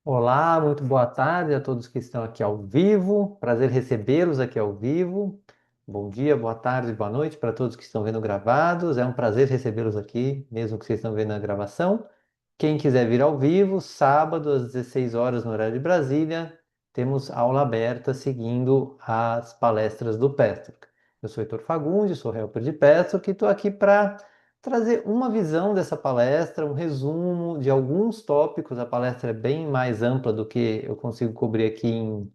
Olá, muito boa tarde a todos que estão aqui ao vivo. Prazer recebê-los aqui ao vivo. Bom dia, boa tarde, boa noite para todos que estão vendo gravados. É um prazer recebê-los aqui, mesmo que vocês estão vendo a gravação. Quem quiser vir ao vivo, sábado às 16 horas no horário de Brasília, temos aula aberta seguindo as palestras do Petroc. Eu sou Heitor Fagundes, sou helper de Petroc e estou aqui para trazer uma visão dessa palestra, um resumo de alguns tópicos. A palestra é bem mais ampla do que eu consigo cobrir aqui em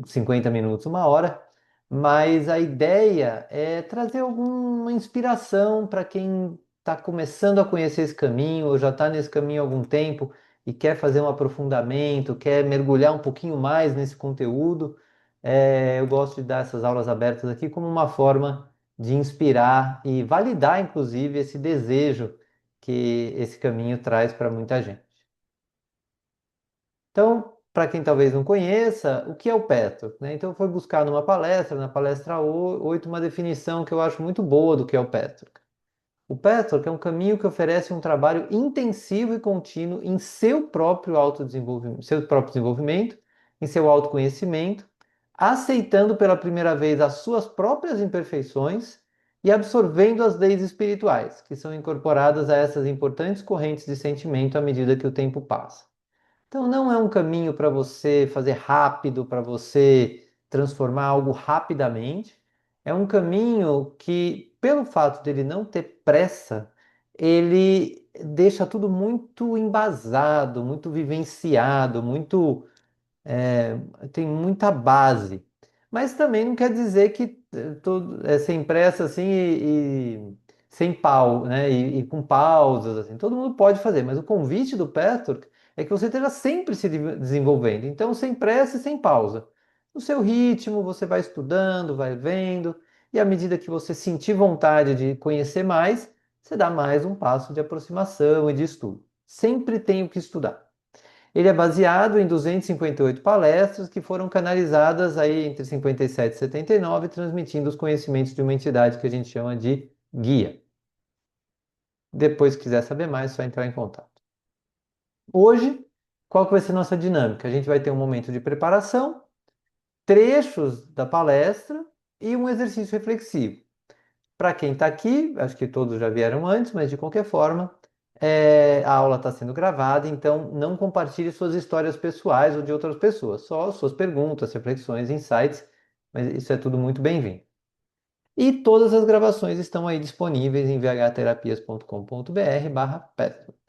50 minutos, uma hora, mas a ideia é trazer alguma inspiração para quem está começando a conhecer esse caminho, ou já está nesse caminho há algum tempo e quer fazer um aprofundamento, quer mergulhar um pouquinho mais nesse conteúdo. Eu gosto de dar essas aulas abertas aqui como uma forma de inspirar e validar, inclusive, esse desejo que esse caminho traz para muita gente. Então, para quem talvez não conheça, o que é o petro, né? Então, eu fui buscar numa palestra, na palestra 8, uma definição que eu acho muito boa do que é o petro. O petro é um caminho que oferece um trabalho intensivo e contínuo em seu próprio autodesenvolvimento, seu próprio desenvolvimento, em seu autoconhecimento, aceitando pela primeira vez as suas próprias imperfeições e absorvendo as leis espirituais, que são incorporadas a essas importantes correntes de sentimento à medida que o tempo passa. Então, não é um caminho para você fazer rápido, para você transformar algo rapidamente. É um caminho que, pelo fato dele não ter pressa, ele deixa tudo muito embasado, muito vivenciado, muito tem muita base. Mas também não quer dizer que tudo é sem pressa assim e sem pau, né? E com pausas assim. Todo mundo pode fazer, mas o convite do Petro é que você esteja sempre se desenvolvendo. Então, sem pressa e sem pausa. No seu ritmo, você vai estudando, vai vendo, e à medida que você sentir vontade de conhecer mais, você dá mais um passo de aproximação e de estudo. Sempre tem o que estudar. Ele é baseado em 258 palestras que foram canalizadas aí entre 57 e 79, transmitindo os conhecimentos de uma entidade que a gente chama de guia. Depois, se quiser saber mais, é só entrar em contato. Hoje, qual que vai ser a nossa dinâmica? A gente vai ter um momento de preparação, trechos da palestra e um exercício reflexivo. Para quem está aqui, acho que todos já vieram antes, mas de qualquer forma, a aula está sendo gravada, então não compartilhe suas histórias pessoais ou de outras pessoas, só suas perguntas, reflexões, insights, mas isso é tudo muito bem-vindo. E todas as gravações estão aí disponíveis em vhterapias.com.br/Patrick.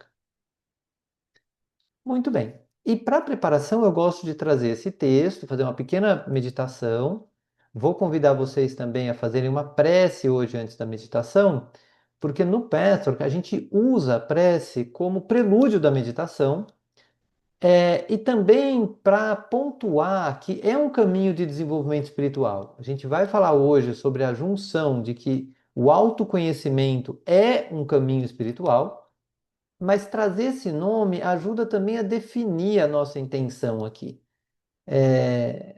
Muito bem. E para preparação, eu gosto de trazer esse texto, fazer uma pequena meditação. Vou convidar vocês também a fazerem uma prece hoje antes da meditação, porque no Petrol a gente usa a prece como prelúdio da meditação, e também para pontuar que é um caminho de desenvolvimento espiritual. A gente vai falar hoje sobre a junção de que o autoconhecimento é um caminho espiritual, mas trazer esse nome ajuda também a definir a nossa intenção aqui.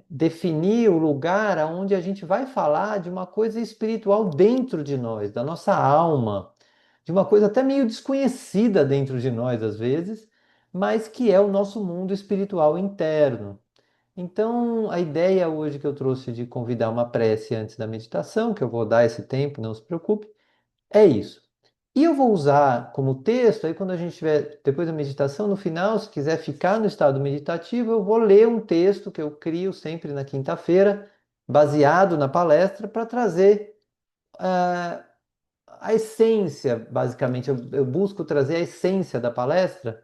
Definir o lugar onde a gente vai falar de uma coisa espiritual dentro de nós, da nossa alma, de uma coisa até meio desconhecida dentro de nós às vezes, mas que é o nosso mundo espiritual interno. Então, a ideia hoje que eu trouxe de convidar uma prece antes da meditação, que eu vou dar esse tempo, não se preocupe, é isso. E eu vou usar como texto, aí quando a gente tiver, depois da meditação, no final, se quiser ficar no estado meditativo, eu vou ler um texto que eu crio sempre na quinta-feira, baseado na palestra, para trazer ah, a essência, basicamente. Eu busco trazer a essência da palestra,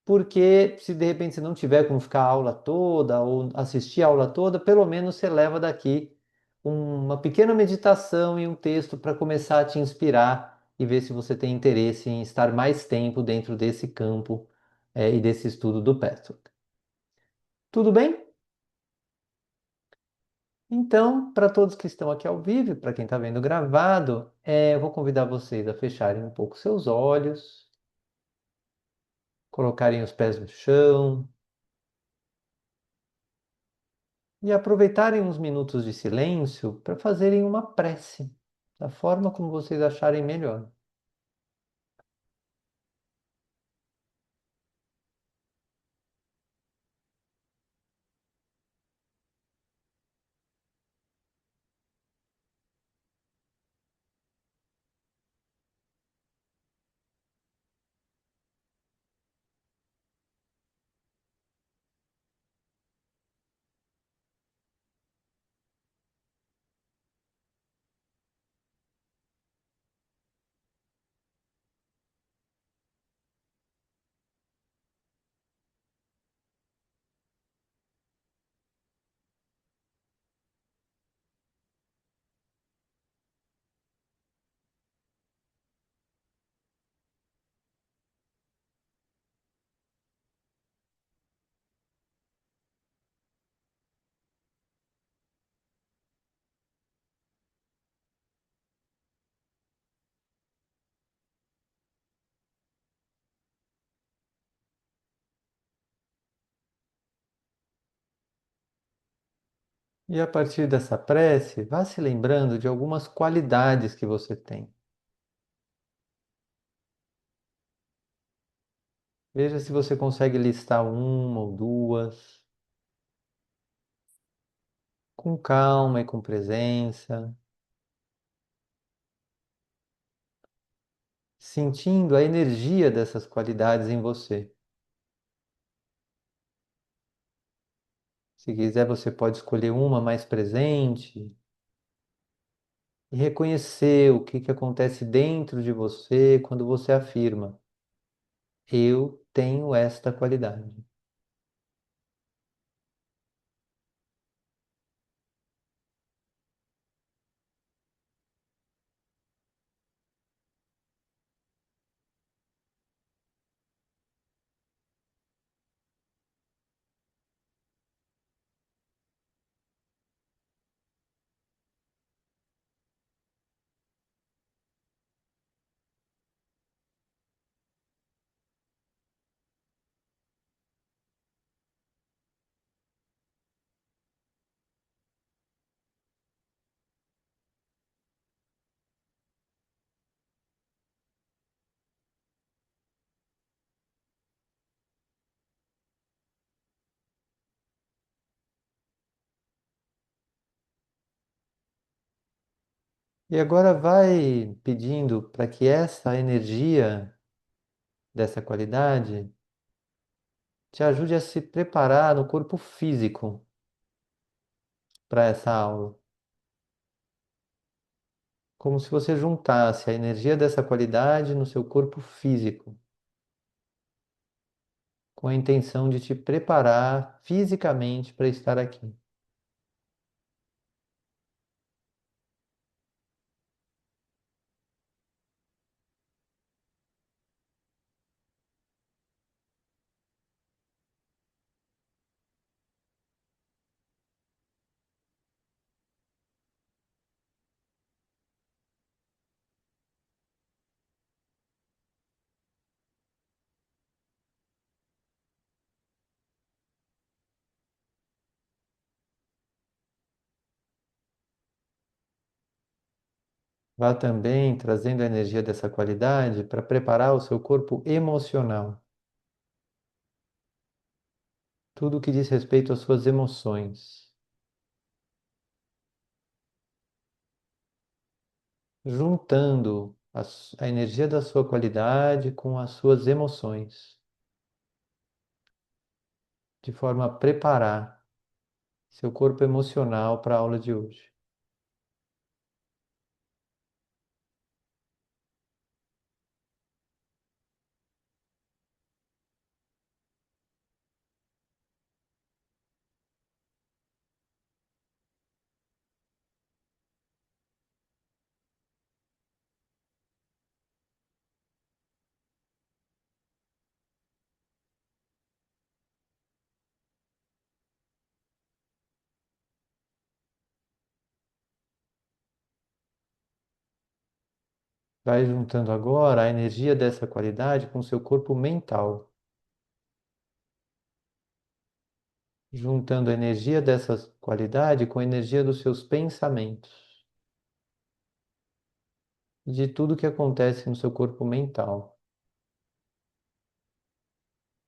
porque se de repente você não tiver como ficar a aula toda ou assistir a aula toda, pelo menos você leva daqui uma pequena meditação e um texto para começar a te inspirar e ver se você tem interesse em estar mais tempo dentro desse campo, e desse estudo do Petro. Tudo bem? Então, para todos que estão aqui ao vivo, para quem está vendo gravado, eu vou convidar vocês a fecharem um pouco seus olhos, colocarem os pés no chão, e aproveitarem uns minutos de silêncio para fazerem uma prece, da forma como vocês acharem melhor. E a partir dessa prece, vá se lembrando de algumas qualidades que você tem. Veja se você consegue listar uma ou duas, com calma e com presença, sentindo a energia dessas qualidades em você. Se quiser, você pode escolher uma mais presente e reconhecer o que acontece dentro de você quando você afirma: eu tenho esta qualidade. E agora vai pedindo para que essa energia dessa qualidade te ajude a se preparar no corpo físico para essa aula. Como se você juntasse a energia dessa qualidade no seu corpo físico, com a intenção de te preparar fisicamente para estar aqui. Vá também trazendo a energia dessa qualidade para preparar o seu corpo emocional. Tudo o que diz respeito às suas emoções. Juntando a energia da sua qualidade com as suas emoções, de forma a preparar seu corpo emocional para a aula de hoje. Vai juntando agora a energia dessa qualidade com seu corpo mental, juntando a energia dessa qualidade com a energia dos seus pensamentos, de tudo que acontece no seu corpo mental,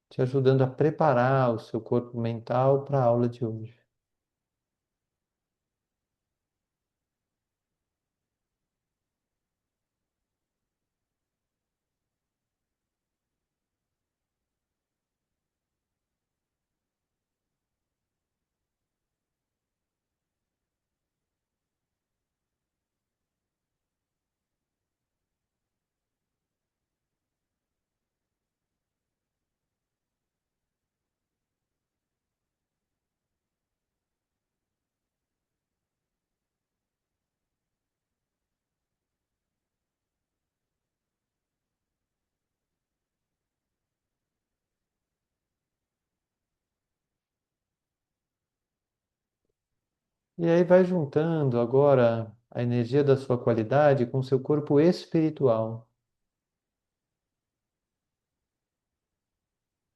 te ajudando a preparar o seu corpo mental para a aula de hoje. E aí vai juntando agora a energia da sua qualidade com o seu corpo espiritual,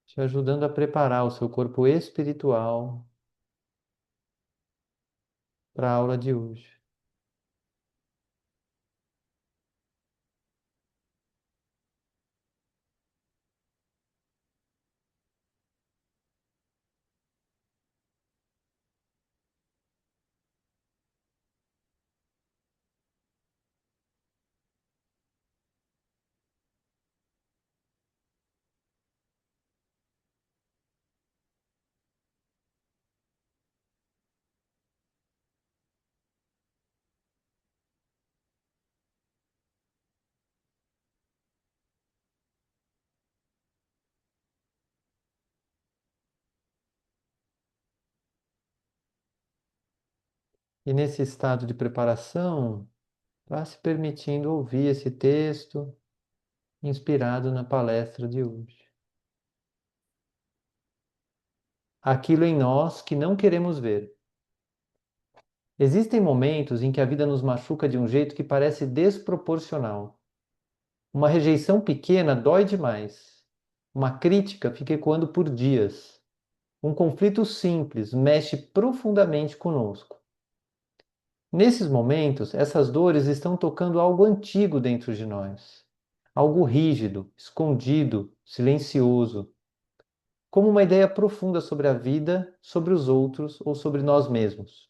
te ajudando a preparar o seu corpo espiritual para a aula de hoje. E nesse estado de preparação, vá se permitindo ouvir esse texto inspirado na palestra de hoje. Aquilo em nós que não queremos ver. Existem momentos em que a vida nos machuca de um jeito que parece desproporcional. Uma rejeição pequena dói demais. Uma crítica fica ecoando por dias. Um conflito simples mexe profundamente conosco. Nesses momentos, essas dores estão tocando algo antigo dentro de nós. Algo rígido, escondido, silencioso. Como uma ideia profunda sobre a vida, sobre os outros ou sobre nós mesmos.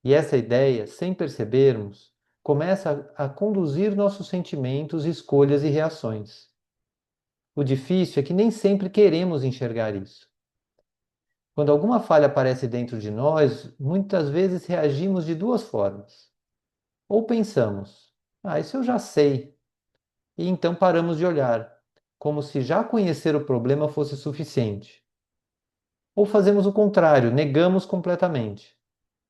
E essa ideia, sem percebermos, começa a conduzir nossos sentimentos, escolhas e reações. O difícil é que nem sempre queremos enxergar isso. Quando alguma falha aparece dentro de nós, muitas vezes reagimos de duas formas. Ou pensamos, isso eu já sei, e então paramos de olhar, como se já conhecer o problema fosse suficiente. Ou fazemos o contrário, negamos completamente.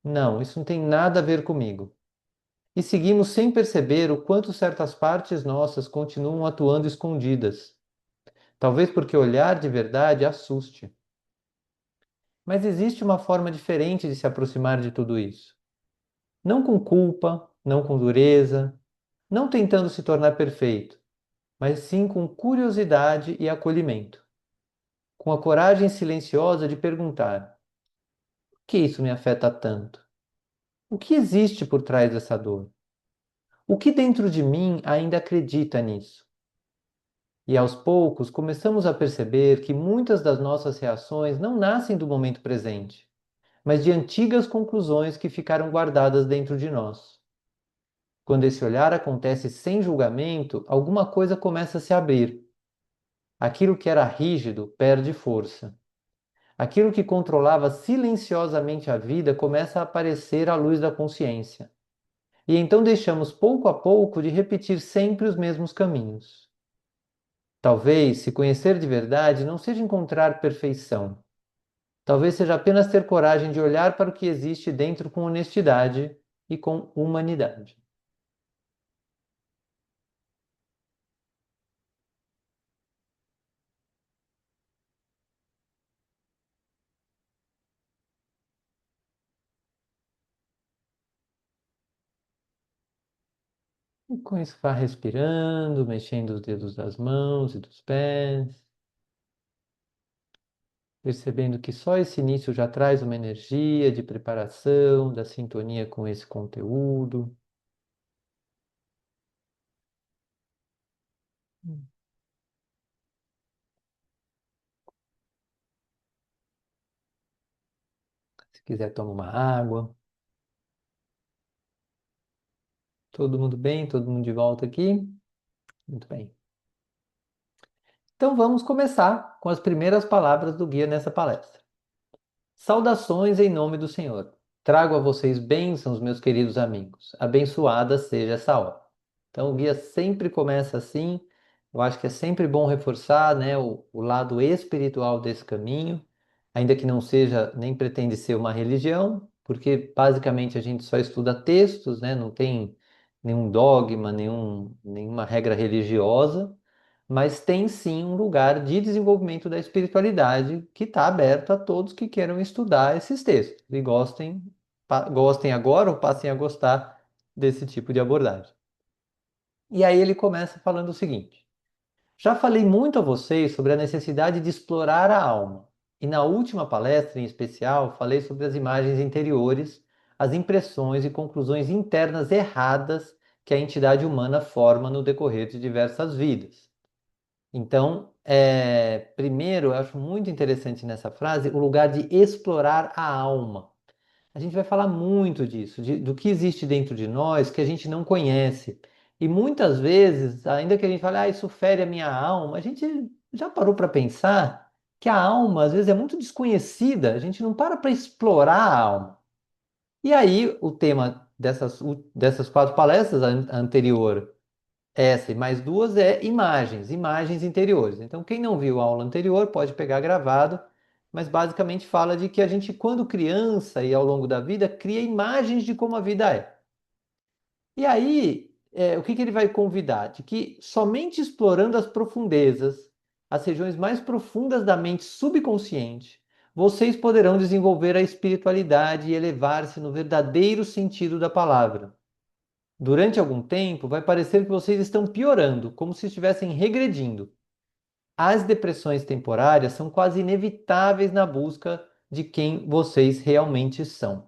Não, isso não tem nada a ver comigo. E seguimos sem perceber o quanto certas partes nossas continuam atuando escondidas. Talvez porque olhar de verdade assuste. Mas existe uma forma diferente de se aproximar de tudo isso. Não com culpa, não com dureza, não tentando se tornar perfeito, mas sim com curiosidade e acolhimento. Com a coragem silenciosa de perguntar: por que isso me afeta tanto? O que existe por trás dessa dor? O que dentro de mim ainda acredita nisso? E aos poucos começamos a perceber que muitas das nossas reações não nascem do momento presente, mas de antigas conclusões que ficaram guardadas dentro de nós. Quando esse olhar acontece sem julgamento, alguma coisa começa a se abrir. Aquilo que era rígido perde força. Aquilo que controlava silenciosamente a vida começa a aparecer à luz da consciência. E então deixamos pouco a pouco de repetir sempre os mesmos caminhos. Talvez, se conhecer de verdade, não seja encontrar perfeição. Talvez seja apenas ter coragem de olhar para o que existe dentro com honestidade e com humanidade. E com isso, vá respirando, mexendo os dedos das mãos e dos pés, percebendo que só esse início já traz uma energia de preparação, da sintonia com esse conteúdo. Se quiser, toma uma água. Todo mundo bem? Todo mundo de volta aqui? Muito bem. Então vamos começar com as primeiras palavras do guia nessa palestra. Saudações em nome do Senhor. Trago a vocês bênçãos, meus queridos amigos. Abençoada seja essa hora. Então o guia sempre começa assim. Eu acho que é sempre bom reforçar, né, o lado espiritual desse caminho, ainda que não seja nem pretende ser uma religião, porque basicamente a gente só estuda textos, né, não tem nenhum dogma, nenhuma regra religiosa, mas tem sim um lugar de desenvolvimento da espiritualidade que está aberto a todos que queiram estudar esses textos e gostem agora ou passem a gostar desse tipo de abordagem. E aí ele começa falando o seguinte: já falei muito a vocês sobre a necessidade de explorar a alma, e na última palestra em especial falei sobre as imagens interiores, as impressões e conclusões internas erradas que a entidade humana forma no decorrer de diversas vidas. Então, primeiro, eu acho muito interessante nessa frase o lugar de explorar a alma. A gente vai falar muito disso, do que existe dentro de nós que a gente não conhece. E muitas vezes, ainda que a gente fale, ah, isso fere a minha alma, a gente já parou para pensar que a alma, às vezes, é muito desconhecida, a gente não para explorar a alma. E aí, o tema dessas quatro palestras, a anterior, essa e mais duas, é imagens, imagens interiores. Então, quem não viu a aula anterior pode pegar gravado, mas basicamente fala de que a gente, quando criança e ao longo da vida, cria imagens de como a vida é. E aí, o que que ele vai convidar? De que somente explorando as profundezas, as regiões mais profundas da mente subconsciente, vocês poderão desenvolver a espiritualidade e elevar-se no verdadeiro sentido da palavra. Durante algum tempo, vai parecer que vocês estão piorando, como se estivessem regredindo. As depressões temporárias são quase inevitáveis na busca de quem vocês realmente são,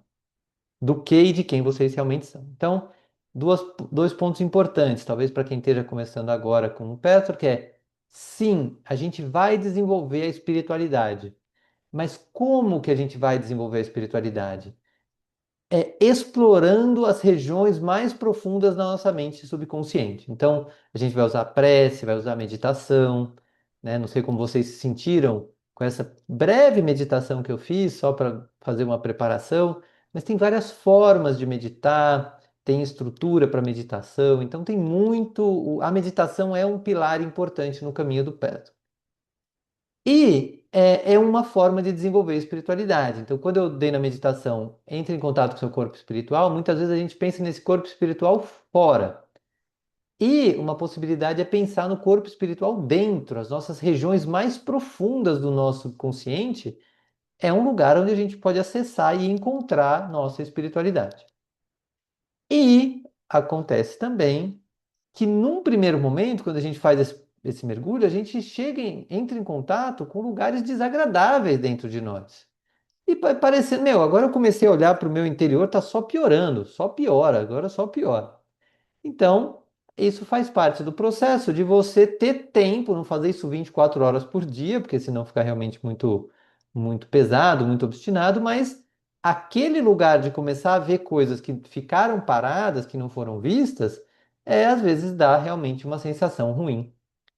do que e de quem vocês realmente são. Então, duas, dois pontos importantes, talvez para quem esteja começando agora com o Petro, que é, sim, a gente vai desenvolver a espiritualidade, mas como que a gente vai desenvolver a espiritualidade? Explorando as regiões mais profundas da nossa mente subconsciente. Então, a gente vai usar prece, vai usar meditação, né? Não sei como vocês se sentiram com essa breve meditação que eu fiz, só para fazer uma preparação, mas tem várias formas de meditar, tem estrutura para meditação, então tem muito. A meditação é um pilar importante no caminho do pé. E é uma forma de desenvolver a espiritualidade. Então, quando eu dei na meditação, entre em contato com o seu corpo espiritual, muitas vezes a gente pensa nesse corpo espiritual fora. E uma possibilidade é pensar no corpo espiritual dentro, as nossas regiões mais profundas do nosso consciente. É um lugar onde a gente pode acessar e encontrar nossa espiritualidade. E acontece também que num primeiro momento, quando a gente faz esse mergulho, a gente entra em contato com lugares desagradáveis dentro de nós. E vai parecendo, meu, agora eu comecei a olhar para o meu interior, tá só piorando, só piora, agora só piora. Então, isso faz parte do processo de você ter tempo, não fazer isso 24 horas por dia, porque senão fica realmente muito pesado, muito obstinado, mas aquele lugar de começar a ver coisas que ficaram paradas, que não foram vistas, às vezes dá realmente uma sensação ruim,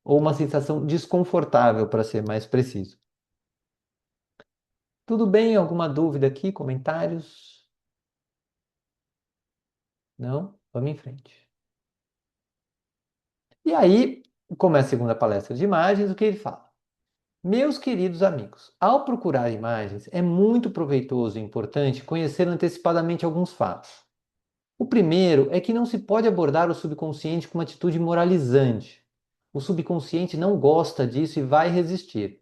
ou uma sensação desconfortável, para ser mais preciso. Tudo bem? Alguma dúvida aqui? Comentários? Não? Vamos em frente. E aí, começa a segunda palestra de imagens, o que ele fala? Meus queridos amigos, ao procurar imagens, é muito proveitoso e importante conhecer antecipadamente alguns fatos. O primeiro é que não se pode abordar o subconsciente com uma atitude moralizante. O subconsciente não gosta disso e vai resistir.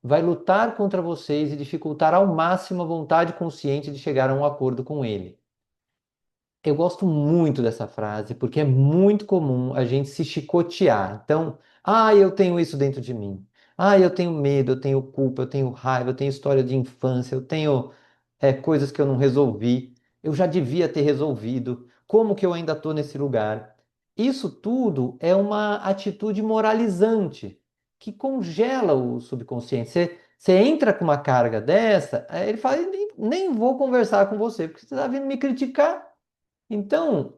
Vai lutar contra vocês e dificultar ao máximo a vontade consciente de chegar a um acordo com ele. Eu gosto muito dessa frase porque é muito comum a gente se chicotear. Então, eu tenho isso dentro de mim. Eu tenho medo, eu tenho culpa, eu tenho raiva, eu tenho história de infância, eu tenho coisas que eu não resolvi. Eu já devia ter resolvido. Como que eu ainda estou nesse lugar? Isso tudo é uma atitude moralizante que congela o subconsciente. Você entra com uma carga dessa, aí ele fala, nem vou conversar com você, porque você está vindo me criticar. Então,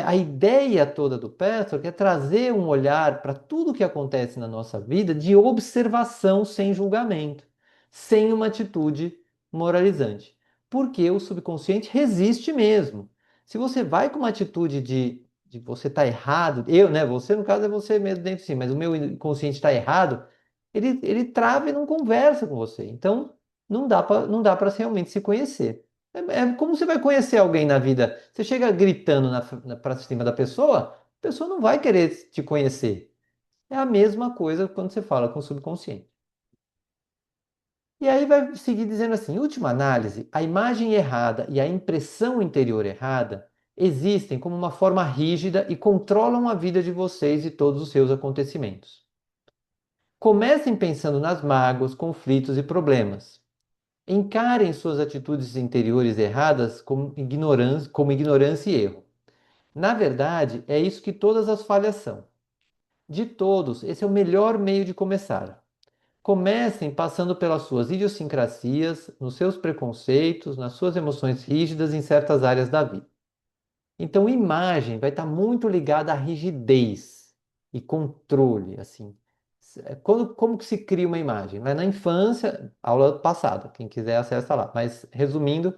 a ideia toda do Petro é trazer um olhar para tudo que acontece na nossa vida de observação sem julgamento, sem uma atitude moralizante. Porque o subconsciente resiste mesmo. Se você vai com uma atitude de você está errado, eu, né? Você, no caso, é você mesmo dentro de si, mas o meu inconsciente está errado, ele trava e não conversa com você. Então, não dá para realmente se conhecer. É como você vai conhecer alguém na vida. Você chega gritando para cima da pessoa, a pessoa não vai querer te conhecer. É a mesma coisa quando você fala com o subconsciente. E aí vai seguir dizendo assim: em última análise, a imagem errada e a impressão interior errada existem como uma forma rígida e controlam a vida de vocês e todos os seus acontecimentos. Comecem pensando nas mágoas, conflitos e problemas. Encarem suas atitudes interiores erradas como ignorância e erro. Na verdade, é isso que todas as falhas são. De todos, esse é o melhor meio de começar. Comecem passando pelas suas idiosincrasias, nos seus preconceitos, nas suas emoções rígidas em certas áreas da vida. Então, imagem vai estar muito ligada à rigidez e controle, assim. Como que se cria uma imagem? Mas na infância, aula passada, quem quiser acessa lá. Mas resumindo,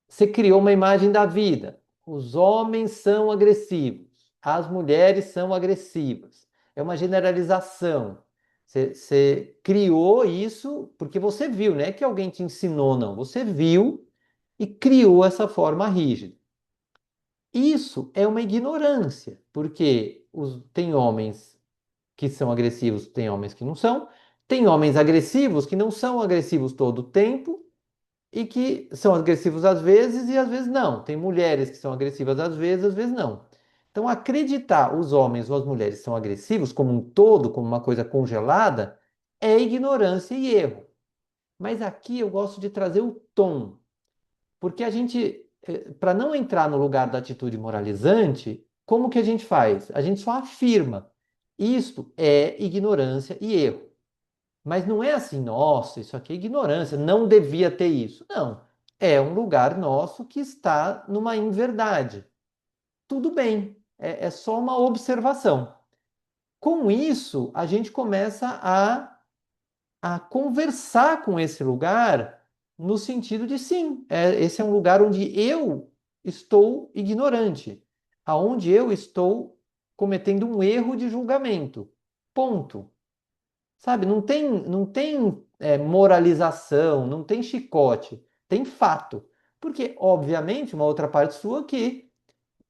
você criou uma imagem da vida. Os homens são agressivos, as mulheres são agressivas. É uma generalização. Você criou isso porque você viu, não é que alguém te ensinou, não. Você viu e criou essa forma rígida. Isso é uma ignorância, porque tem homens que são agressivos, tem homens que não são, tem homens agressivos que não são agressivos todo o tempo e que são agressivos às vezes não. Tem mulheres que são agressivas às vezes não. Então, acreditar os homens ou as mulheres são agressivos como um todo, como uma coisa congelada, é ignorância e erro. Mas aqui eu gosto de trazer o tom, porque a gente, para não entrar no lugar da atitude moralizante, como que a gente faz? A gente só afirma. Isto é ignorância e erro. Mas não é assim, nossa, isso aqui é ignorância, não devia ter isso. Não. É um lugar nosso que está numa inverdade. Tudo bem, é só uma observação. Com isso, a gente começa a conversar com esse lugar no sentido de sim, esse é um lugar onde eu estou ignorante, aonde eu estou cometendo um erro de julgamento. Ponto. Sabe? Não tem moralização, não tem chicote, tem fato. Porque, obviamente, uma outra parte sua que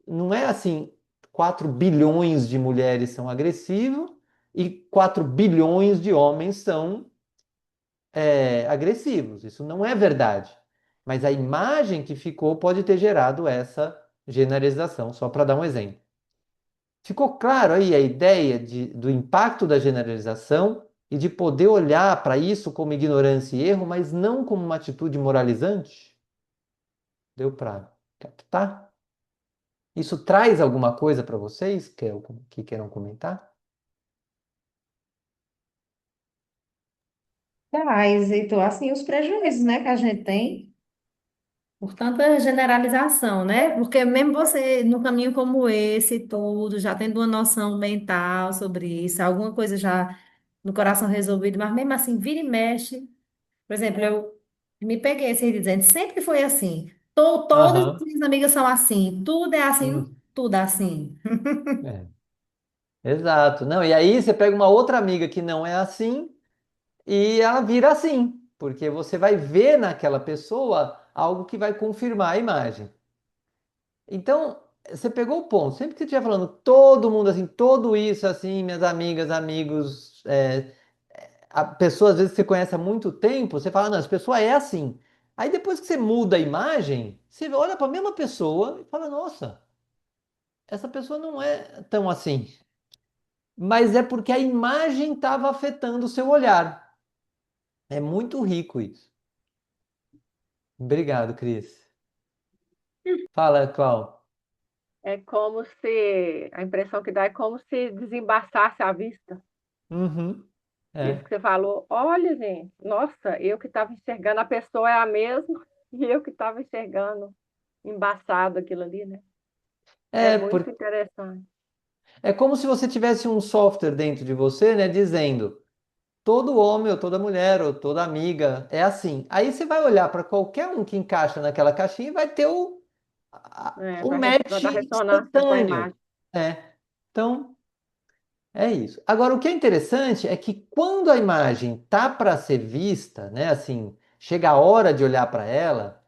não é assim, 4 bilhões de mulheres são agressivas e 4 bilhões de homens são agressivos. Isso não é verdade. Mas a imagem que ficou pode ter gerado essa generalização, só para dar um exemplo. Ficou claro aí a ideia do impacto da generalização e de poder olhar para isso como ignorância e erro, mas não como uma atitude moralizante? Deu para captar? Isso traz alguma coisa para vocês que queiram comentar? Traz, Heitor, assim, os prejuízos, né, que a gente tem por tanta generalização, né? Porque mesmo você, no caminho como esse, todo, já tendo uma noção mental sobre isso, alguma coisa já no coração resolvido, mas mesmo assim, vira e mexe. Por exemplo, eu me peguei assim, dizendo, sempre foi assim. Todas as Aham. minhas amigas são assim, tudo é assim, Hum, tudo é assim. é. Exato. Não, e aí você pega uma outra amiga que não é assim e ela vira assim, porque você vai ver naquela pessoa algo que vai confirmar a imagem. Então, você pegou o ponto. Sempre que você estiver falando todo mundo assim, tudo isso assim, minhas amigas, amigos, a pessoa às vezes que você conhece há muito tempo, você fala, não, essa pessoa é assim. Aí depois que você muda a imagem, você olha para a mesma pessoa e fala, nossa, essa pessoa não é tão assim. Mas é porque a imagem estava afetando o seu olhar. É muito rico isso. Obrigado, Cris. Fala, Clau. É como se, a impressão que dá é como se desembaçasse a vista. Uhum. Isso É. que você falou. Olha, gente, nossa, eu que estava enxergando, a pessoa é a mesma, e eu que estava enxergando embaçado aquilo ali, né? É É, muito interessante. é como se você tivesse um software dentro de você, né, dizendo todo homem ou toda mulher ou toda amiga é assim. Aí você vai olhar para qualquer um que encaixa naquela caixinha e vai ter É, o vai match dar ressonância com a instantâneo. imagem. É. Então, é isso. Agora, o que é interessante é que quando a imagem tá para ser vista, né, assim, chega a hora de olhar para ela,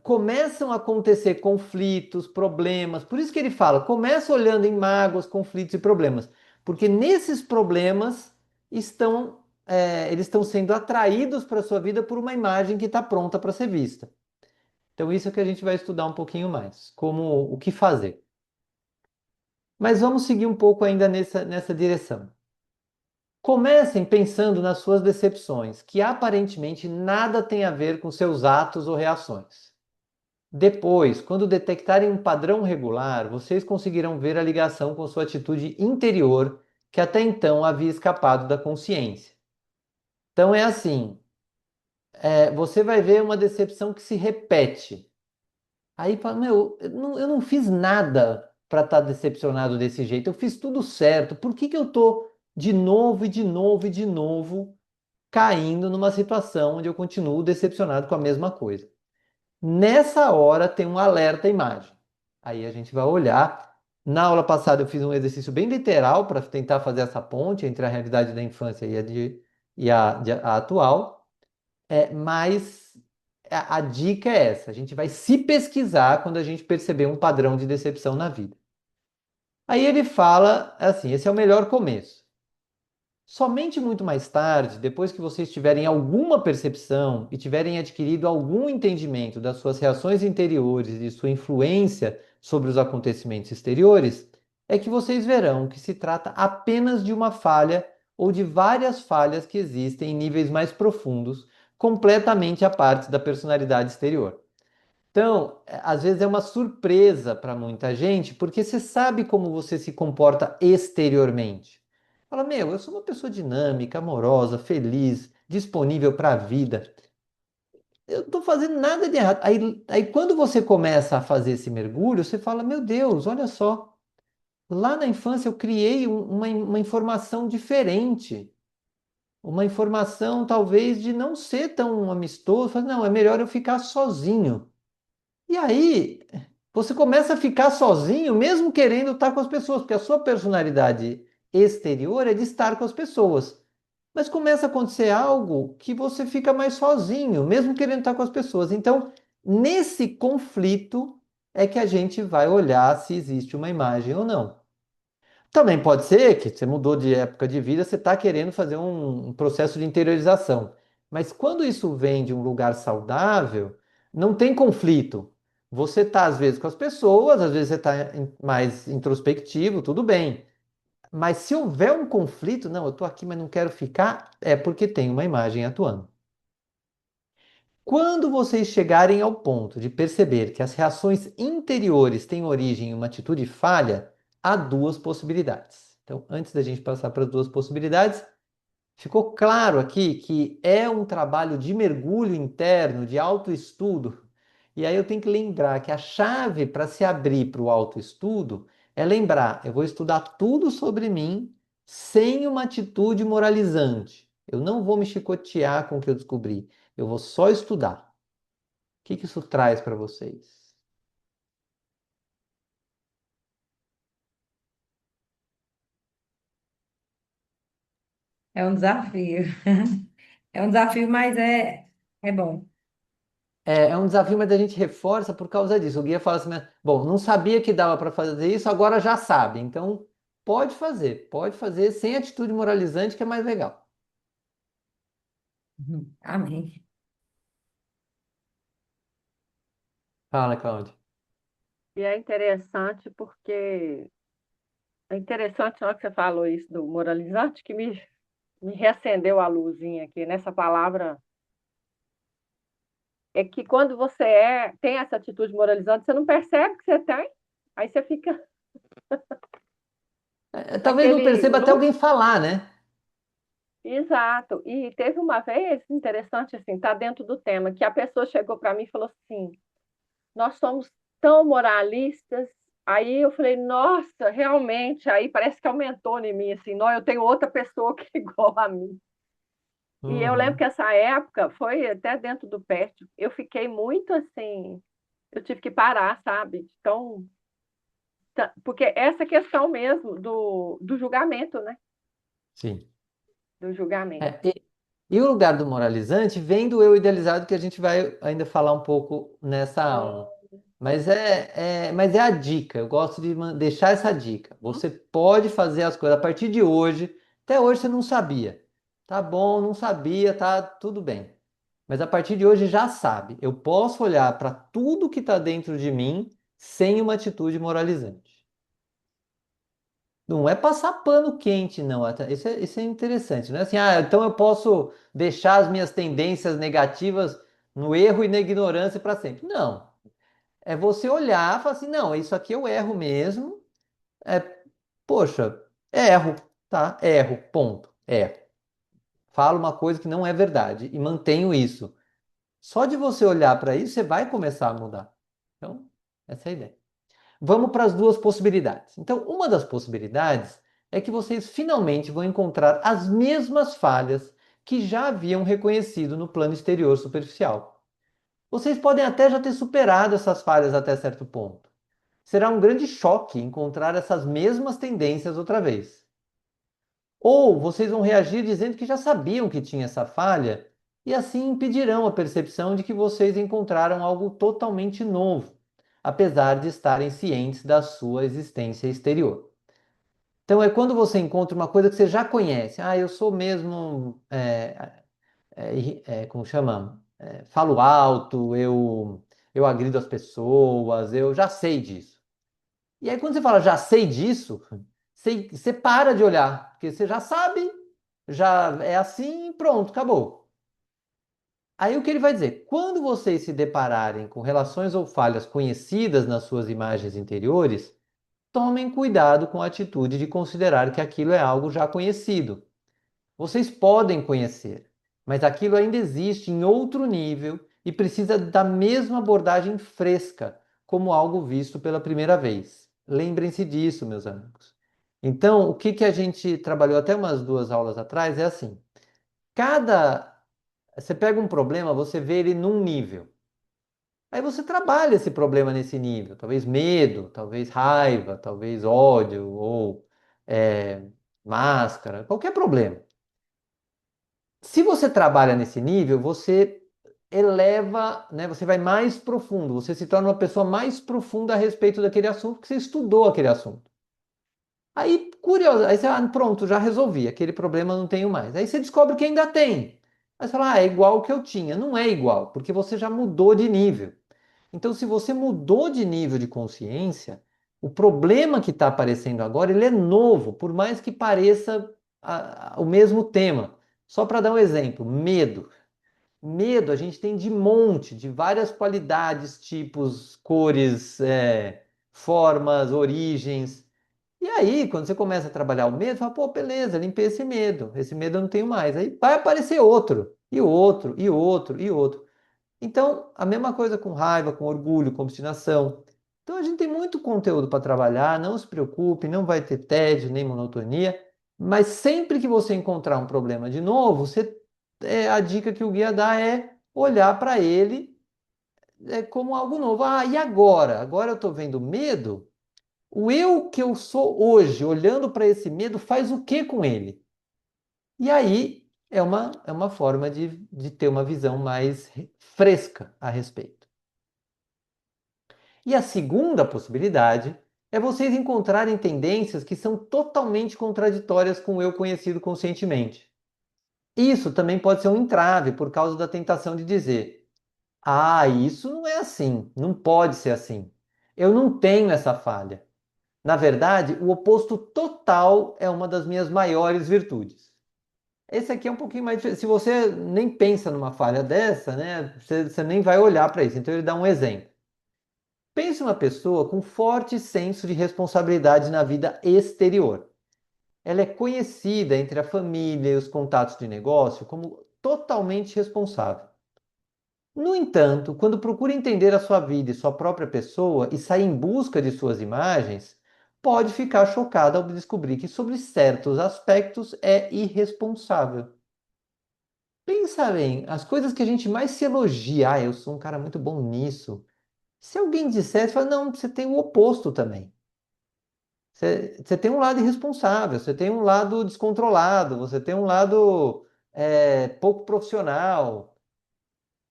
começam a acontecer conflitos, problemas. Por isso que ele fala, começa olhando em mágoas, conflitos e problemas, porque nesses problemas eles estão sendo atraídos para a sua vida por uma imagem que está pronta para ser vista. Então isso é que a gente vai estudar um pouquinho mais, como o que fazer. Mas vamos seguir um pouco ainda nessa direção. Comecem pensando nas suas decepções, que aparentemente nada tem a ver com seus atos ou reações. Depois, quando detectarem um padrão regular, vocês conseguirão ver a ligação com sua atitude interior, que até então havia escapado da consciência. Então é assim, você vai ver uma decepção que se repete. Aí fala, meu, eu não fiz nada para estar decepcionado desse jeito, eu fiz tudo certo. Por que que eu tô de novo e de novo e de novo caindo numa situação onde eu continuo decepcionado com a mesma coisa? Nessa hora tem um alerta imagem. Aí a gente vai olhar. Na aula passada eu fiz um exercício bem literal para tentar fazer essa ponte entre a realidade da infância e a atual. Mas a dica é essa: a gente vai se pesquisar quando a gente perceber um padrão de decepção na vida. Aí ele fala assim: esse é o melhor começo. Somente muito mais tarde, depois que vocês tiverem alguma percepção e tiverem adquirido algum entendimento das suas reações interiores e sua influência sobre os acontecimentos exteriores, é que vocês verão que se trata apenas de uma falha ou de várias falhas que existem em níveis mais profundos, completamente à parte da personalidade exterior. Então, às vezes é uma surpresa para muita gente, porque você sabe como você se comporta exteriormente. Fala, meu, eu sou uma pessoa dinâmica, amorosa, feliz, disponível para a vida. Eu não estou fazendo nada de errado. Aí, quando você começa a fazer esse mergulho, você fala, meu Deus, olha só. Lá na infância eu criei uma informação diferente. Uma informação talvez de não ser tão amistoso. Fala, não, é melhor eu ficar sozinho. E aí, você começa a ficar sozinho, mesmo querendo estar com as pessoas, porque a sua personalidade exterior é de estar com as pessoas. Mas começa a acontecer algo que você fica mais sozinho, mesmo querendo estar com as pessoas. Então, nesse conflito é que a gente vai olhar se existe uma imagem ou não. Também pode ser que você mudou de época de vida, você está querendo fazer um processo de interiorização. Mas quando isso vem de um lugar saudável, não tem conflito. Você está, às vezes, com as pessoas, às vezes você está mais introspectivo, tudo bem. Mas se houver um conflito, não, eu estou aqui, mas não quero ficar, é porque tem uma imagem atuando. Quando vocês chegarem ao ponto de perceber que as reações interiores têm origem em uma atitude falha, há duas possibilidades. Então, antes da gente passar para as duas possibilidades, ficou claro aqui que é um trabalho de mergulho interno, de autoestudo. E aí eu tenho que lembrar que a chave para se abrir para o autoestudo é lembrar, eu vou estudar tudo sobre mim sem uma atitude moralizante. Eu não vou me chicotear com o que eu descobri. Eu vou só estudar. O que que isso traz para vocês? É um desafio. É um desafio, mas é bom. É um desafio, mas a gente reforça por causa disso. O guia fala assim, bom, não sabia que dava para fazer isso, agora já sabe. Então, pode fazer sem atitude moralizante, que é mais legal. Amém. Fala, Cláudia. E é interessante porque é interessante na hora que você falou isso do moralizante que me reacendeu a luzinha aqui nessa palavra. É que quando você tem essa atitude moralizante, você não percebe que você tem, aí você fica Talvez não naquele perceba até loop. alguém falar, né? Exato. E teve uma vez, interessante assim, tá dentro do tema, que a pessoa chegou para mim e falou assim: nós somos tão moralistas. Aí eu falei, nossa, realmente, aí parece que aumentou em mim, assim, não, eu tenho outra pessoa que é igual a mim. E eu lembro que Uhum. essa época foi até dentro do PET, eu fiquei muito assim, eu tive que parar, sabe? Então, porque essa questão mesmo do julgamento, né? Sim. Do julgamento. E o lugar do moralizante vem do eu idealizado, que a gente vai ainda falar um pouco nessa Hum, aula. Mas é a dica, eu gosto de deixar essa dica. hum. Você pode fazer as coisas a partir de hoje. Até hoje você não sabia. Tá bom, não sabia, tá tudo bem. Mas a partir de hoje já sabe. Eu posso olhar para tudo que está dentro de mim sem uma atitude moralizante. Não é passar pano quente, não. Isso é interessante, não é assim, então eu posso deixar as minhas tendências negativas no erro e na ignorância para sempre. Não. É você olhar e falar assim, não, isso aqui eu erro mesmo. É, poxa, erro, tá? Erro, ponto. Erro. Falo uma coisa que não é verdade e mantenho isso. Só de você olhar para isso, você vai começar a mudar. Então, essa é a ideia. Vamos para as duas possibilidades. Então, uma das possibilidades é que vocês finalmente vão encontrar as mesmas falhas que já haviam reconhecido no plano exterior superficial. Vocês podem até já ter superado essas falhas até certo ponto. Será um grande choque encontrar essas mesmas tendências outra vez. Ou vocês vão reagir dizendo que já sabiam que tinha essa falha e assim impedirão a percepção de que vocês encontraram algo totalmente novo, apesar de estarem cientes da sua existência exterior. Então é quando você encontra uma coisa que você já conhece. Eu sou mesmo, como chama? Falo alto, eu agrido as pessoas, eu já sei disso. E aí, quando você fala já sei disso, você para de olhar, porque você já sabe, já é assim, pronto, acabou. Aí o que ele vai dizer? Quando vocês se depararem com relações ou falhas conhecidas nas suas imagens interiores, tomem cuidado com a atitude de considerar que aquilo é algo já conhecido. Vocês podem conhecer, mas aquilo ainda existe em outro nível e precisa da mesma abordagem fresca, como algo visto pela primeira vez. Lembrem-se disso, meus amigos. Então, o que que a gente trabalhou até umas duas aulas atrás é assim: cada. Você pega um problema, você vê ele num nível. Aí você trabalha esse problema nesse nível. Talvez medo, talvez raiva, talvez ódio ou máscara, qualquer problema. Se você trabalha nesse nível, você eleva, né? Você vai mais profundo, você se torna uma pessoa mais profunda a respeito daquele assunto, porque você estudou aquele assunto. Aí, curioso, aí você, pronto, já resolvi, aquele problema não tenho mais. Aí você descobre que ainda tem. Aí você fala, é igual o que eu tinha. Não é igual, porque você já mudou de nível. Então, se você mudou de nível de consciência, o problema que está aparecendo agora, ele é novo, por mais que pareça o mesmo tema. Só para dar um exemplo, medo. Medo a gente tem de monte, de várias qualidades, tipos, cores, formas, origens. E aí, quando você começa a trabalhar o medo, fala, pô, beleza, limpei esse medo eu não tenho mais. Aí vai aparecer outro, e outro, e outro, e outro. Então, a mesma coisa com raiva, com orgulho, com obstinação. Então, a gente tem muito conteúdo para trabalhar, não se preocupe, não vai ter tédio nem monotonia, mas sempre que você encontrar um problema de novo, a dica que o guia dá é olhar para ele como algo novo. E agora? Agora eu estou vendo medo? O eu que eu sou hoje, olhando para esse medo, faz o que com ele? E aí é uma forma de ter uma visão mais fresca a respeito. E a segunda possibilidade é vocês encontrarem tendências que são totalmente contraditórias com o eu conhecido conscientemente. Isso também pode ser um entrave por causa da tentação de dizer: isso não é assim, não pode ser assim. Eu não tenho essa falha. Na verdade, o oposto total é uma das minhas maiores virtudes. Esse aqui é um pouquinho mais difícil. Se você nem pensa numa falha dessa, né, você nem vai olhar para isso. Então ele dá um exemplo. Pense uma pessoa com forte senso de responsabilidade na vida exterior. Ela é conhecida entre a família e os contatos de negócio como totalmente responsável. No entanto, quando procura entender a sua vida e sua própria pessoa e sai em busca de suas imagens, pode ficar chocada ao descobrir que, sobre certos aspectos, é irresponsável. Pensa bem, as coisas que a gente mais se elogia, eu sou um cara muito bom nisso. Se alguém dissesse, fala, não, você tem o oposto também. Você tem um lado irresponsável, você tem um lado descontrolado, você tem um lado pouco profissional.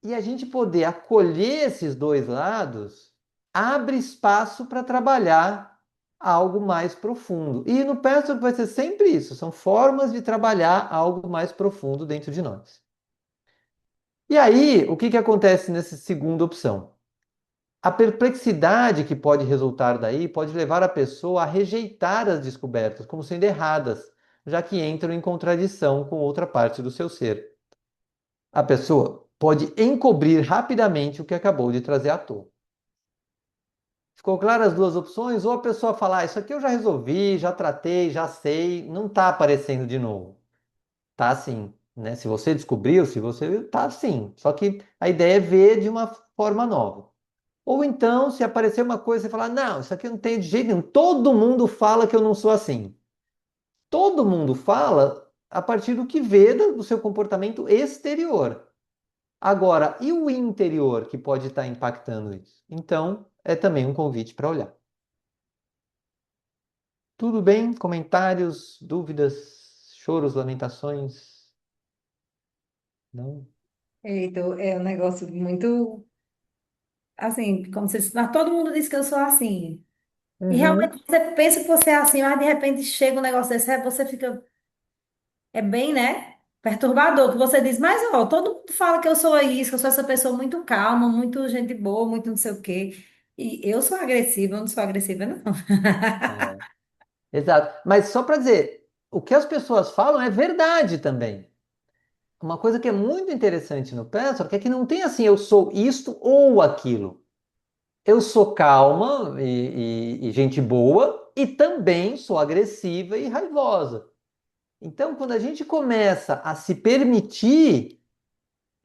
E a gente poder acolher esses dois lados abre espaço para trabalhar algo mais profundo. E no Pesto vai ser sempre isso, são formas de trabalhar algo mais profundo dentro de nós. E aí, o que que acontece nessa segunda opção? A perplexidade que pode resultar daí pode levar a pessoa a rejeitar as descobertas como sendo erradas, já que entram em contradição com outra parte do seu ser. A pessoa pode encobrir rapidamente o que acabou de trazer à tona. Ficou claras as duas opções? Ou a pessoa fala, isso aqui eu já resolvi, já tratei, já sei, não está aparecendo de novo. Tá sim, né? Se você descobriu, se você tá sim. Só que a ideia é ver de uma forma nova. Ou então, se aparecer uma coisa, você falar, não, isso aqui eu não tem de jeito nenhum. Todo mundo fala que eu não sou assim. Todo mundo fala a partir do que vê do seu comportamento exterior. Agora, e o interior que pode estar impactando isso? Então, é também um convite para olhar. Tudo bem? Comentários, dúvidas, choros, lamentações? Não? Eita, é um negócio muito, assim, como se mas todo mundo diz que eu sou assim. E Uhum. realmente você pensa que você é assim, mas de repente chega um negócio desse, aí você fica, é bem, né? Perturbador, que você diz, mas ó, todo mundo fala que eu sou isso, que eu sou essa pessoa muito calma, muito gente boa, muito não sei o quê. E eu sou agressiva, eu não sou agressiva, não. É, exato. Mas só para dizer, o que as pessoas falam é verdade também. Uma coisa que é muito interessante no Petro é que não tem assim, eu sou isto ou aquilo. Eu sou calma e gente boa e também sou agressiva e raivosa. Então, quando a gente começa a se permitir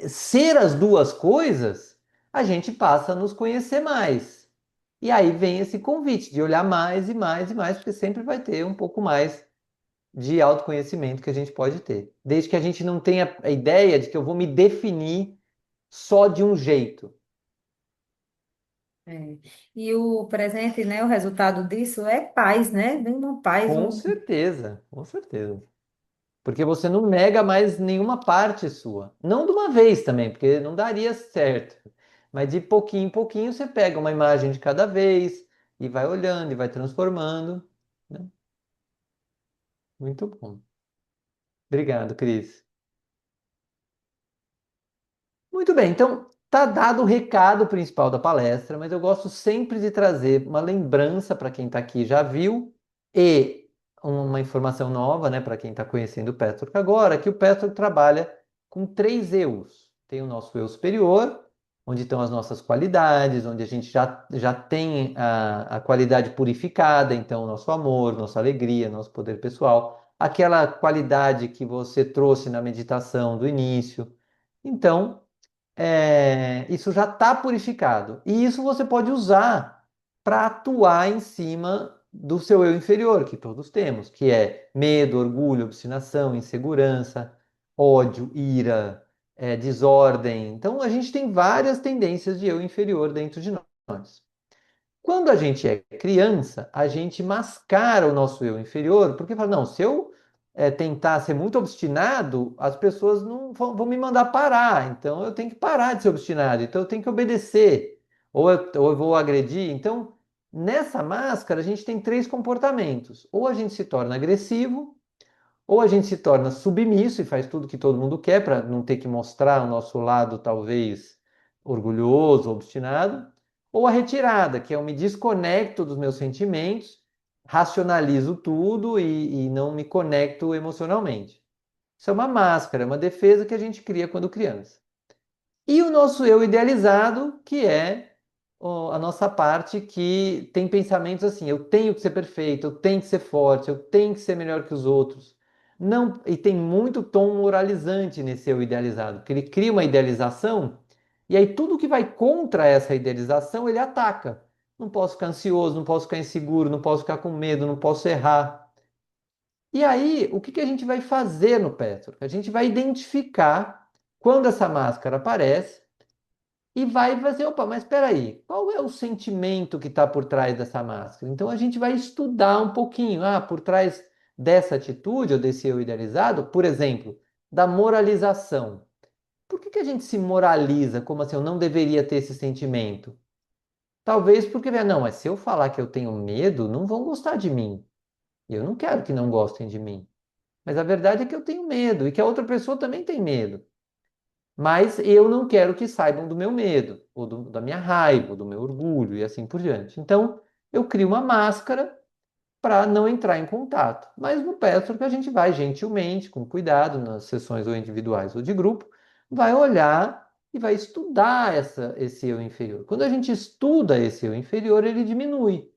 ser as duas coisas, a gente passa a nos conhecer mais. E aí vem esse convite de olhar mais e mais e mais, porque sempre vai ter um pouco mais de autoconhecimento que a gente pode ter. Desde que a gente não tenha a ideia de que eu vou me definir só de um jeito. É. E o presente, né? O resultado disso é paz, né? Vem uma paz, Com um. certeza, com certeza. Porque você não nega mais nenhuma parte sua. Não de uma vez também, porque não daria certo. Mas de pouquinho em pouquinho você pega uma imagem de cada vez e vai olhando e vai transformando, né? Muito bom. Obrigado, Cris. Muito bem, então tá dado o recado principal da palestra, mas eu gosto sempre de trazer uma lembrança para quem está aqui já viu e uma informação nova, né, para quem está conhecendo o Petro agora, que o Petro trabalha com três eus. Tem o nosso eu superior, onde estão as nossas qualidades, onde a gente já tem a qualidade purificada, então nosso amor, nossa alegria, nosso poder pessoal, aquela qualidade que você trouxe na meditação do início. Então, isso já está purificado. E isso você pode usar para atuar em cima do seu eu inferior, que todos temos, que é medo, orgulho, obstinação, insegurança, ódio, ira, desordem. Então, a gente tem várias tendências de eu inferior dentro de nós. Quando a gente é criança, a gente mascara o nosso eu inferior, porque fala, não, se eu tentar ser muito obstinado, as pessoas não vão me mandar parar, então eu tenho que parar de ser obstinado, então eu tenho que obedecer, ou eu vou agredir. Então, nessa máscara, a gente tem três comportamentos: ou a gente se torna agressivo, ou a gente se torna submisso e faz tudo que todo mundo quer para não ter que mostrar o nosso lado, talvez, orgulhoso, obstinado, ou a retirada, que é eu me desconecto dos meus sentimentos, racionalizo tudo e não me conecto emocionalmente. Isso é uma máscara, é uma defesa que a gente cria quando criança. E o nosso eu idealizado, que é a nossa parte que tem pensamentos assim: eu tenho que ser perfeito, eu tenho que ser forte, eu tenho que ser melhor que os outros. Não, e tem muito tom moralizante nesse eu idealizado, porque ele cria uma idealização e aí tudo que vai contra essa idealização ele ataca. Não posso ficar ansioso, não posso ficar inseguro, não posso ficar com medo, não posso errar. E aí, o que que a gente vai fazer no Petro? A gente vai identificar quando essa máscara aparece e vai fazer, opa, mas espera aí, qual é o sentimento que está por trás dessa máscara? Então a gente vai estudar um pouquinho, por trás dessa atitude ou desse eu idealizado, por exemplo, da moralização. Por que que a gente se moraliza como assim, eu não deveria ter esse sentimento? Talvez porque, não, mas se eu falar que eu tenho medo, não vão gostar de mim. Eu não quero que não gostem de mim. Mas a verdade é que eu tenho medo e que a outra pessoa também tem medo. Mas eu não quero que saibam do meu medo, ou da minha raiva, ou do meu orgulho e assim por diante. Então, eu crio uma máscara para não entrar em contato. Mas no Petro que a gente vai gentilmente, com cuidado, nas sessões ou individuais ou de grupo, vai olhar e vai estudar esse eu inferior. Quando a gente estuda esse eu inferior, ele diminui.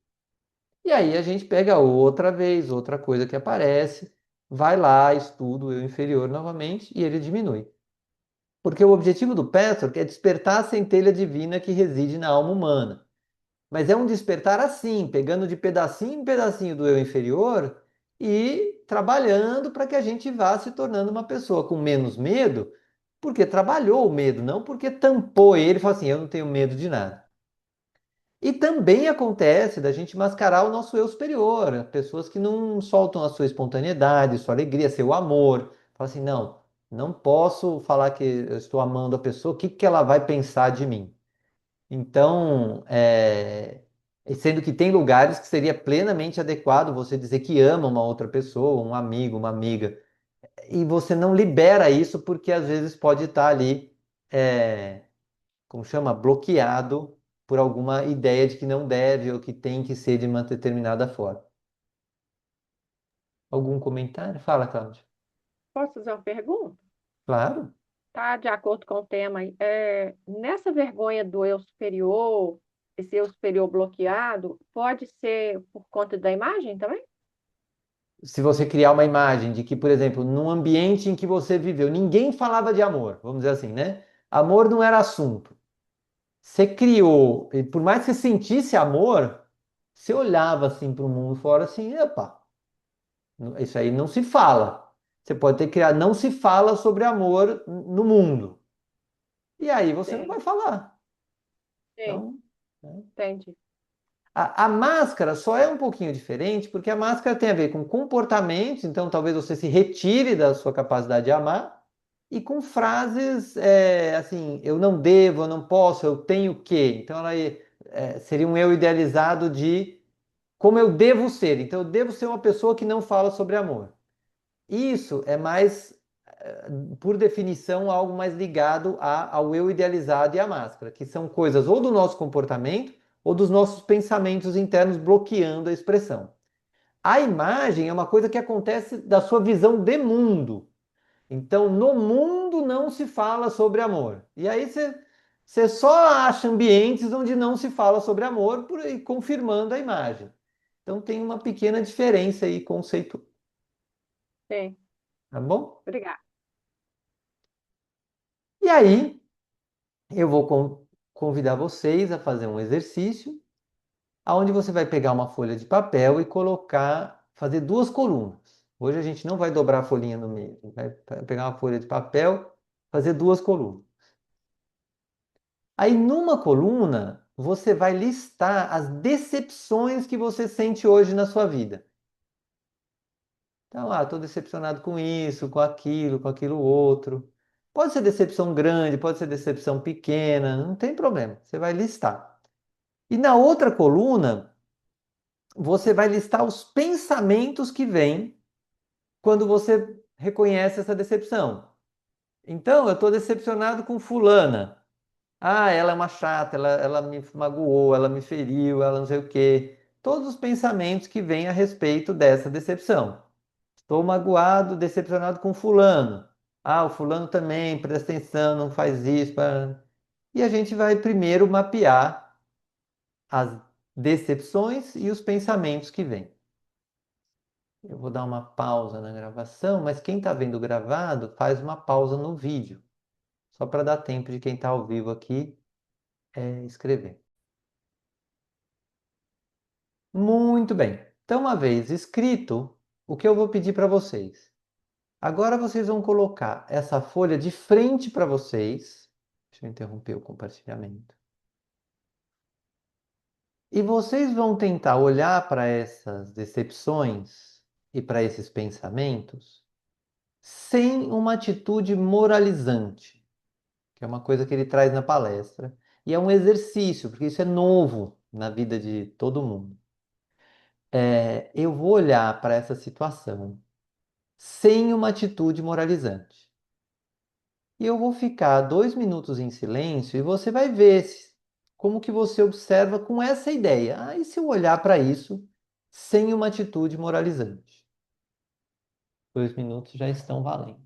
E aí a gente pega outra vez, outra coisa que aparece, vai lá, estuda o eu inferior novamente e ele diminui. Porque o objetivo do Petro é despertar a centelha divina que reside na alma humana. Mas é um despertar assim, pegando de pedacinho em pedacinho do eu inferior e trabalhando para que a gente vá se tornando uma pessoa com menos medo, porque trabalhou o medo, não porque tampou ele e falou assim: eu não tenho medo de nada. E também acontece da gente mascarar o nosso eu superior, pessoas que não soltam a sua espontaneidade, sua alegria, seu amor. Fala assim: não, não posso falar que eu estou amando a pessoa, o que que ela vai pensar de mim? Então, sendo que tem lugares que seria plenamente adequado você dizer que ama uma outra pessoa, um amigo, uma amiga, e você não libera isso porque às vezes pode estar ali, como chama, bloqueado por alguma ideia de que não deve ou que tem que ser de uma determinada forma. Algum comentário? Fala, Cláudia. Posso fazer uma pergunta? Claro. Tá de acordo com o tema aí. Nessa vergonha do eu superior, esse eu superior bloqueado, pode ser por conta da imagem também? Se você criar uma imagem de que, por exemplo, num ambiente em que você viveu, ninguém falava de amor, vamos dizer assim, né? Amor não era assunto. Você criou, e por mais que você sentisse amor, você olhava assim para o mundo fora assim, epa, isso aí não se fala. Você pode ter criado, não se fala sobre amor no mundo. E aí você não Sim, vai falar. sim, Então, né? entendi. A máscara só é um pouquinho diferente, porque a máscara tem a ver com comportamentos, então talvez você se retire da sua capacidade de amar, e com frases assim, eu não devo, eu não posso, eu tenho que. Então ela seria um eu idealizado de como eu devo ser. Então eu devo ser uma pessoa que não fala sobre amor. Isso é mais, por definição, algo mais ligado ao eu idealizado e à máscara, que são coisas ou do nosso comportamento ou dos nossos pensamentos internos bloqueando a expressão. A imagem é uma coisa que acontece da sua visão de mundo. Então, no mundo não se fala sobre amor. E aí você só acha ambientes onde não se fala sobre amor, por aí, confirmando a imagem. Então, tem uma pequena diferença aí conceitual, Sim, tá bom? obrigada. E aí, eu vou convidar vocês a fazer um exercício, onde você vai pegar uma folha de papel e colocar, fazer duas colunas. Hoje a gente não vai dobrar a folhinha no meio, a gente vai pegar uma folha de papel, fazer duas colunas. Aí numa coluna, você vai listar as decepções que você sente hoje na sua vida. Então, estou decepcionado com aquilo outro. Pode ser decepção grande, pode ser decepção pequena, não tem problema. Você vai listar. E na outra coluna, você vai listar os pensamentos que vêm quando você reconhece essa decepção. Então, eu estou decepcionado com fulana. Ela é uma chata, ela me magoou, ela me feriu, ela não sei o quê. Todos os pensamentos que vêm a respeito dessa decepção. Estou magoado, decepcionado com fulano. O fulano também, presta atenção, não faz isso. E a gente vai primeiro mapear as decepções e os pensamentos que vêm. Eu vou dar uma pausa na gravação, mas quem está vendo gravado, faz uma pausa no vídeo, só para dar tempo de quem está ao vivo aqui escrever. Muito bem. Então, uma vez escrito, o que eu vou pedir para vocês? Agora vocês vão colocar essa folha de frente para vocês. Deixa eu interromper o compartilhamento. E vocês vão tentar olhar para essas decepções e para esses pensamentos sem uma atitude moralizante, que é uma coisa que ele traz na palestra. E é um exercício, porque isso é novo na vida de todo mundo. Eu vou olhar para essa situação sem uma atitude moralizante. E eu vou ficar 2 minutos em silêncio e você vai ver como que você observa com essa ideia. Ah, e se eu olhar para isso sem uma atitude moralizante? 2 minutos já estão valendo.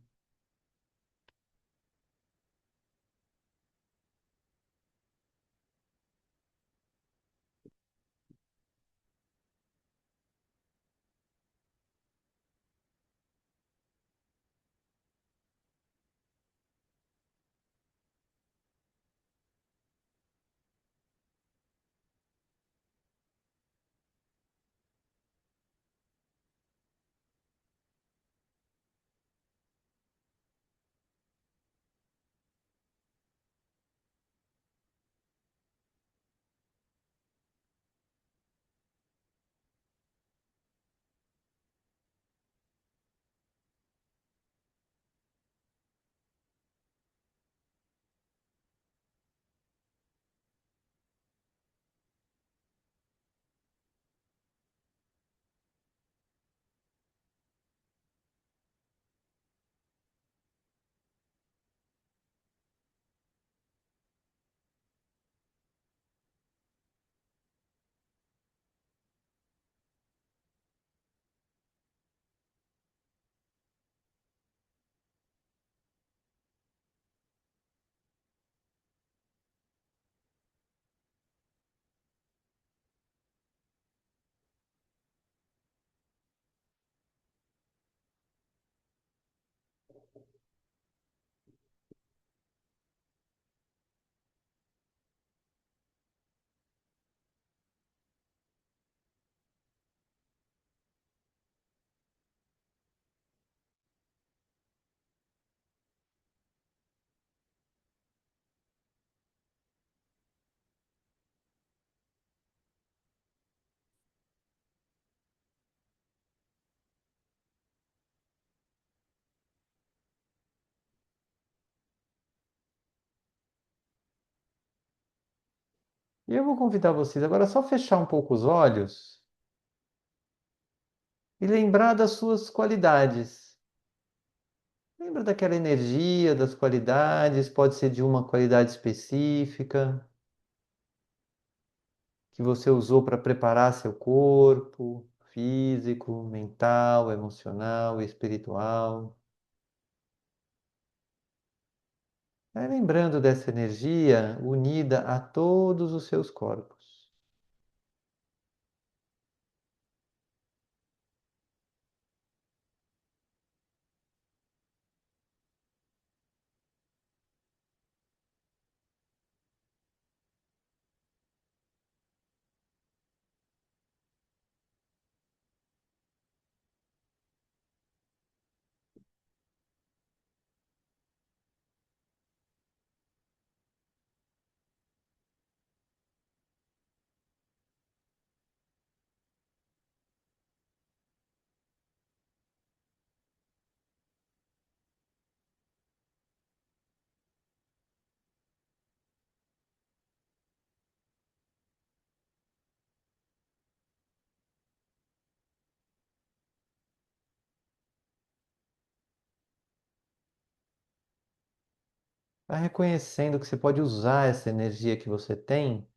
E eu vou convidar vocês agora a só fechar um pouco os olhos e lembrar das suas qualidades. Lembra daquela energia, das qualidades, pode ser de uma qualidade específica que você usou para preparar seu corpo, físico, mental, emocional, espiritual. Vai lembrando dessa energia unida a todos os seus corpos. Vai reconhecendo que você pode usar essa energia que você tem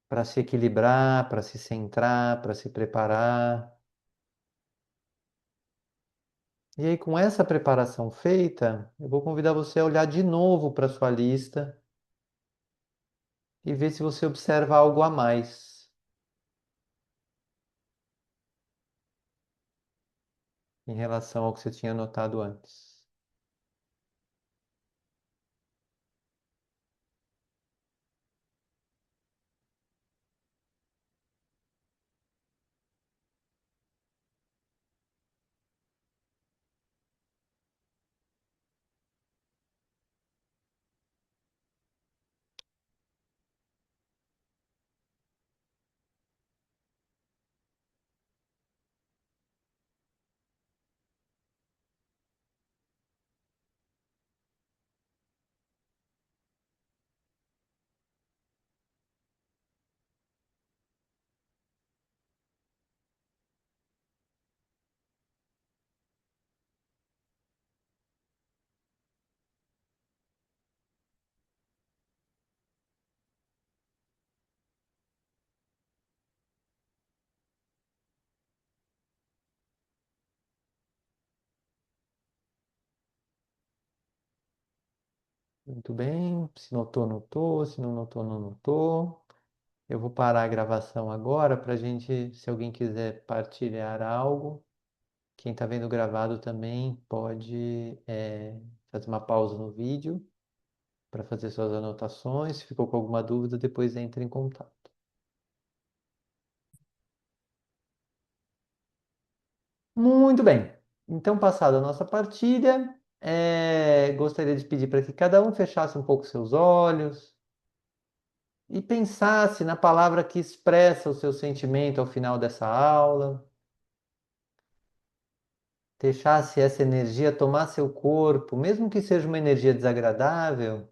para se equilibrar, para se centrar, para se preparar. E aí, com essa preparação feita, eu vou convidar você a olhar de novo para sua lista e ver se você observa algo a mais em relação ao que você tinha notado antes. Muito bem. Se notou, notou. Se não notou, não notou. Eu vou parar a gravação agora para gente, se alguém quiser partilhar algo, quem está vendo gravado também pode fazer uma pausa no vídeo para fazer suas anotações. Se ficou com alguma dúvida, depois entre em contato. Muito bem. Então, passada a nossa partilha, gostaria de pedir para que cada um fechasse um pouco seus olhos e pensasse na palavra que expressa o seu sentimento ao final dessa aula. Deixasse essa energia tomar seu corpo, mesmo que seja uma energia desagradável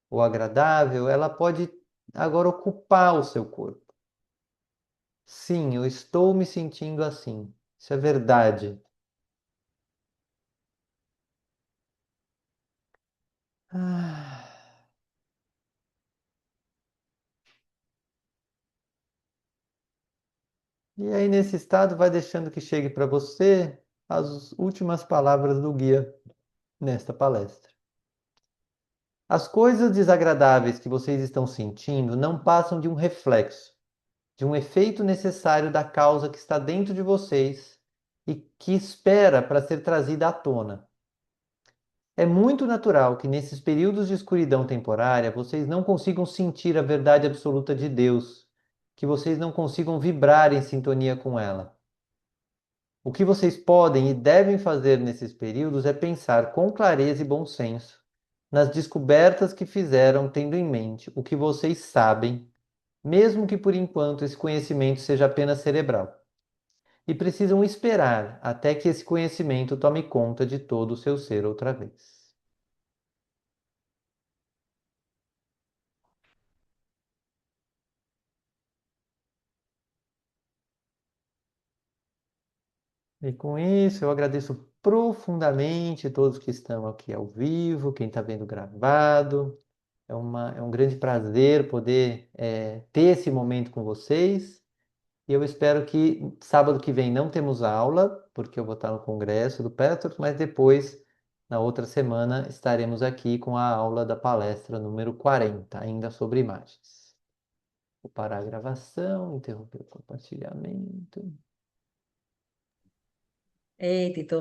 ou agradável, ela pode agora ocupar o seu corpo. Sim, eu estou me sentindo assim. Isso é verdade. Ah. E aí, nesse estado, vai deixando que chegue para você as últimas palavras do guia nesta palestra. As coisas desagradáveis que vocês estão sentindo não passam de um reflexo, de um efeito necessário da causa que está dentro de vocês e que espera para ser trazida à tona. É muito natural que nesses períodos de escuridão temporária vocês não consigam sentir a verdade absoluta de Deus, que vocês não consigam vibrar em sintonia com ela. O que vocês podem e devem fazer nesses períodos é pensar com clareza e bom senso nas descobertas que fizeram, tendo em mente o que vocês sabem, mesmo que por enquanto esse conhecimento seja apenas cerebral. E precisam esperar até que esse conhecimento tome conta de todo o seu ser outra vez. E com isso, eu agradeço profundamente todos que estão aqui ao vivo, quem está vendo gravado. É um grande prazer poder ter esse momento com vocês. E eu espero que sábado que vem não temos aula, porque eu vou estar no congresso do Petros, mas depois, na outra semana, estaremos aqui com a aula da palestra número 40, ainda sobre imagens. Vou parar a gravação, interromper o compartilhamento. Eita, então